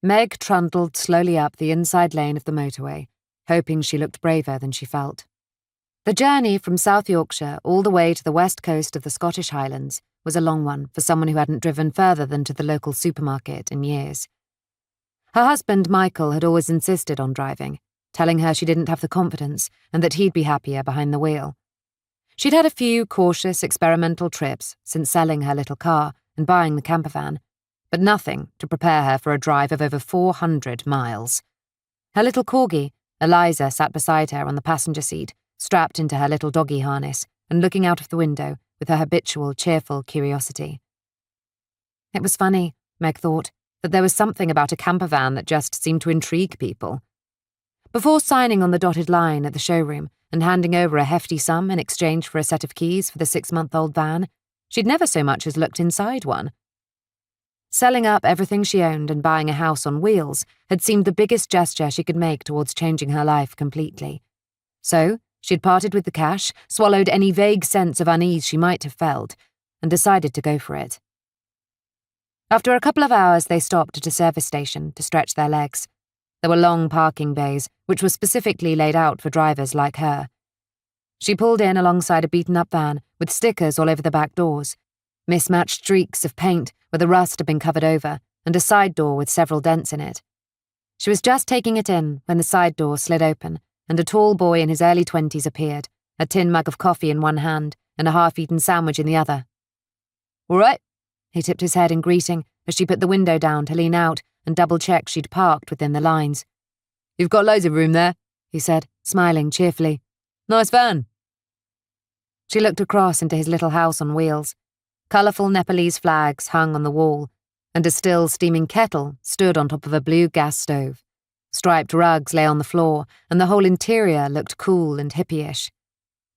Meg trundled slowly up the inside lane of the motorway, hoping she looked braver than she felt. The journey from South Yorkshire all the way to the west coast of the Scottish Highlands was a long one for someone who hadn't driven further than to the local supermarket in years. Her husband, Michael, had always insisted on driving, telling her she didn't have the confidence and that he'd be happier behind the wheel. She'd had a few cautious, experimental trips since selling her little car and buying the camper van, but nothing to prepare her for a drive of over 400 miles. Her little corgi, Eliza, sat beside her on the passenger seat, strapped into her little doggy harness and looking out of the window with her habitual, cheerful curiosity. It was funny, Meg thought, that there was something about a camper van that just seemed to intrigue people. Before signing on the dotted line at the showroom and handing over a hefty sum in exchange for a set of keys for the 6-month-old van, she'd never so much as looked inside one. Selling up everything she owned and buying a house on wheels had seemed the biggest gesture she could make towards changing her life completely. So, she'd parted with the cash, swallowed any vague sense of unease she might have felt, and decided to go for it. After a couple of hours, they stopped at a service station to stretch their legs. There were long parking bays, which were specifically laid out for drivers like her. She pulled in alongside a beaten-up van with stickers all over the back doors, mismatched streaks of paint where the rust had been covered over, and a side door with several dents in it. She was just taking it in when the side door slid open, and a tall boy in his early 20s appeared, a tin mug of coffee in one hand and a half-eaten sandwich in the other. "All right?" He tipped his head in greeting as she put the window down to lean out and double-check she'd parked within the lines. "You've got loads of room there," he said, smiling cheerfully. "Nice van." She looked across into his little house on wheels. Colourful Nepalese flags hung on the wall, and a still steaming kettle stood on top of a blue gas stove. Striped rugs lay on the floor, and the whole interior looked cool and hippie-ish.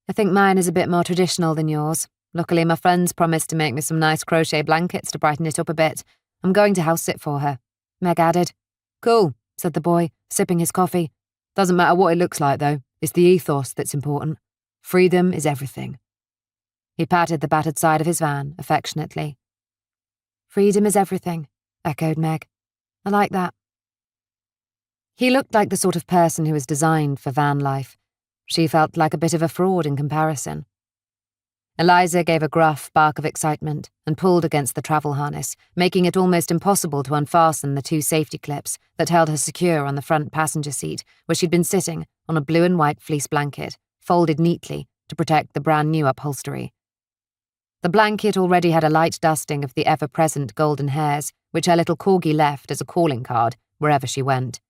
"I think mine is a bit more traditional than yours. Luckily, my friends promised to make me some nice crochet blankets to brighten it up a bit. I'm going to house-sit for her," Meg added. "Cool," said the boy, sipping his coffee. "Doesn't matter what it looks like, though. It's the ethos that's important. Freedom is everything." He patted the battered side of his van affectionately. "Freedom is everything," echoed Meg. "I like that." He looked like the sort of person who was designed for van life. She felt like a bit of a fraud in comparison. Eliza gave a gruff bark of excitement and pulled against the travel harness, making it almost impossible to unfasten the 2 safety clips that held her secure on the front passenger seat, where she'd been sitting on a blue and white fleece blanket, folded neatly to protect the brand-new upholstery. The blanket already had a light dusting of the ever-present golden hairs, which her little corgi left as a calling card wherever she went.